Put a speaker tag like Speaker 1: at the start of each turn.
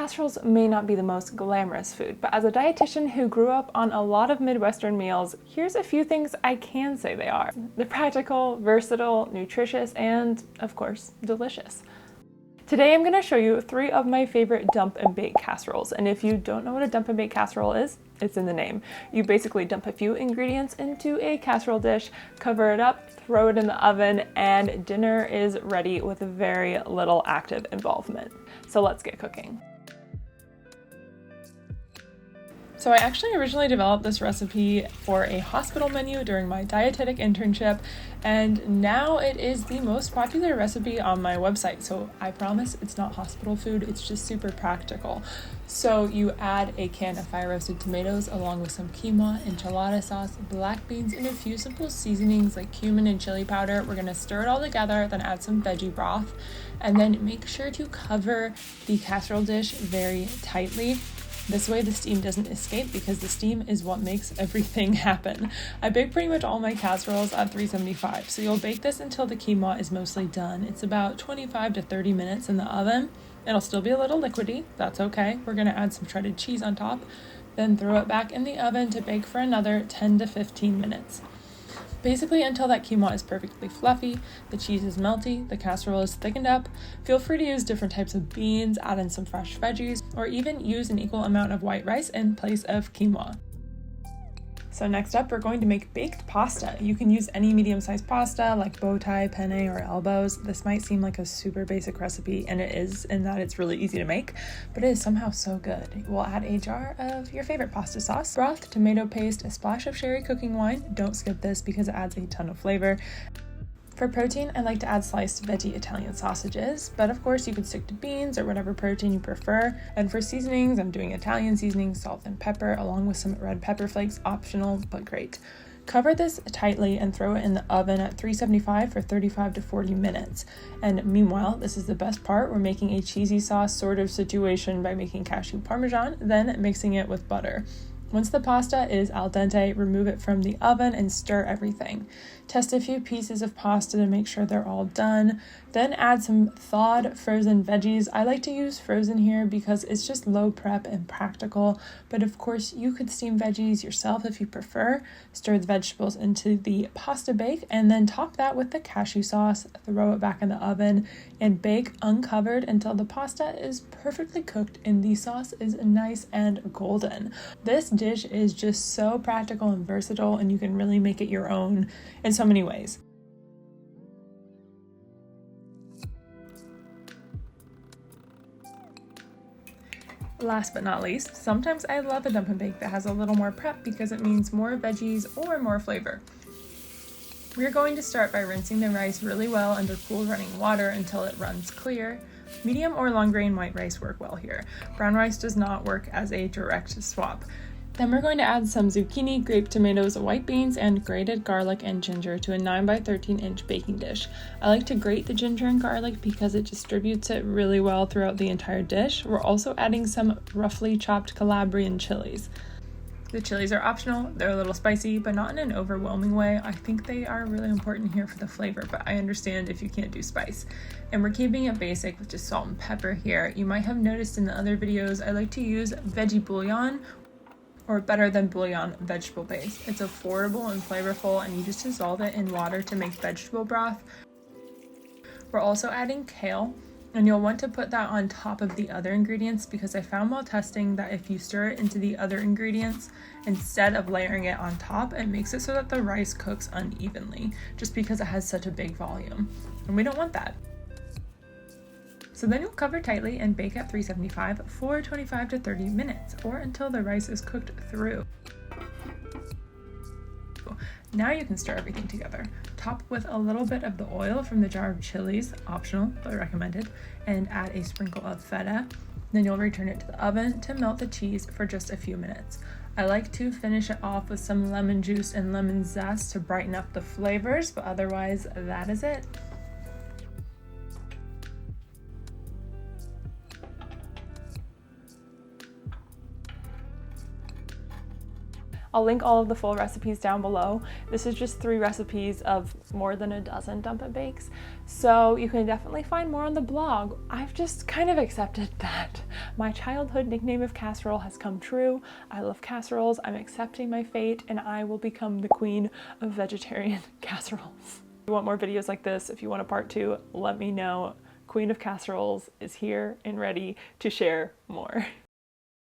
Speaker 1: casseroles may not be the most glamorous food, but as a dietitian who grew up on a lot of Midwestern meals, here's a few things I can say they are. They're practical, versatile, nutritious, and of course, delicious. Today I'm going to show you 3 of my favorite dump and bake casseroles, and if you don't know what a dump and bake casserole is, it's in the name. You basically dump a few ingredients into a casserole dish, cover it up, throw it in the oven, and dinner is ready with very little active involvement. So let's get cooking. So I actually originally developed this recipe for a hospital menu during my dietetic internship, and now it is the most popular recipe on my website. So I promise it's not hospital food, it's just super practical. So you add a can of fire roasted tomatoes along with some quinoa, enchilada sauce, black beans, and a few simple seasonings like cumin and chili powder. We're gonna stir it all together, then add some veggie broth, and then make sure to cover the casserole dish very tightly. This way the steam doesn't escape, because the steam is what makes everything happen. I bake pretty much all my casseroles at 375, so you'll bake this until the quinoa is mostly done. It's about 25 to 30 minutes in the oven. It'll still be a little liquidy, that's okay. We're gonna add some shredded cheese on top, then throw it back in the oven to bake for another 10 to 15 minutes. Basically until that quinoa is perfectly fluffy, the cheese is melty, the casserole is thickened up. Feel free to use different types of beans, add in some fresh veggies, or even use an equal amount of white rice in place of quinoa. So next up, we're going to make baked pasta. You can use any medium-sized pasta like bow tie, penne, or elbows. This might seem like a super basic recipe, and it is in that it's really easy to make, but it is somehow so good. We'll add a jar of your favorite pasta sauce, broth, tomato paste, a splash of sherry cooking wine. Don't skip this because it adds a ton of flavor. For protein, I like to add sliced veggie Italian sausages, but of course you could stick to beans or whatever protein you prefer. And for seasonings, I'm doing Italian seasoning, salt and pepper, along with some red pepper flakes, optional, but great. Cover this tightly and throw it in the oven at 375 for 35 to 40 minutes. And meanwhile, this is the best part, we're making a cheesy sauce sort of situation by making cashew parmesan, then mixing it with butter. Once the pasta is al dente, remove it from the oven and stir everything. Test a few pieces of pasta to make sure they're all done. Then add some thawed frozen veggies. I like to use frozen here because it's just low prep and practical, but of course you could steam veggies yourself if you prefer. Stir the vegetables into the pasta bake and then top that with the cashew sauce, throw it back in the oven, and bake uncovered until the pasta is perfectly cooked and the sauce is nice and golden. This dish is just so practical and versatile, and you can really make it your own in so many ways. Last but not least, sometimes I love a dump and bake that has a little more prep because it means more veggies or more flavor. We're going to start by rinsing the rice really well under cool running water until it runs clear. Medium or long grain white rice work well here. Brown rice does not work as a direct swap. Then we're going to add some zucchini, grape tomatoes, white beans, and grated garlic and ginger to a 9 by 13 inch baking dish. I like to grate the ginger and garlic because it distributes it really well throughout the entire dish. We're also adding some roughly chopped Calabrian chilies. The chilies are optional, they're a little spicy, but not in an overwhelming way. I think they are really important here for the flavor, but I understand if you can't do spice. And we're keeping it basic with just salt and pepper here. You might have noticed in the other videos, I like to use veggie bouillon, or better than bouillon, vegetable paste. It's affordable and flavorful, and you just dissolve it in water to make vegetable broth. We're also adding kale, and you'll want to put that on top of the other ingredients because I found while testing that if you stir it into the other ingredients instead of layering it on top, it makes it so that the rice cooks unevenly just because it has such a big volume, and we don't want that. So then you'll cover tightly and bake at 375 for 25 to 30 minutes or until the rice is cooked through. Now you can stir everything together. Top with a little bit of the oil from the jar of chilies, optional but recommended, and add a sprinkle of feta. Then you'll return it to the oven to melt the cheese for just a few minutes. I like to finish it off with some lemon juice and lemon zest to brighten up the flavors, but otherwise that is it. I'll link all of the full recipes down below. This is just 3 recipes of more than a dozen dump and bakes, so you can definitely find more on the blog. I've just kind of accepted that My childhood nickname of casserole has come true. I love casseroles, I'm accepting my fate, and I will become the queen of vegetarian casseroles. If you want more videos like this, if you want a part 2, let me know. Queen of Casseroles is here and ready to share more.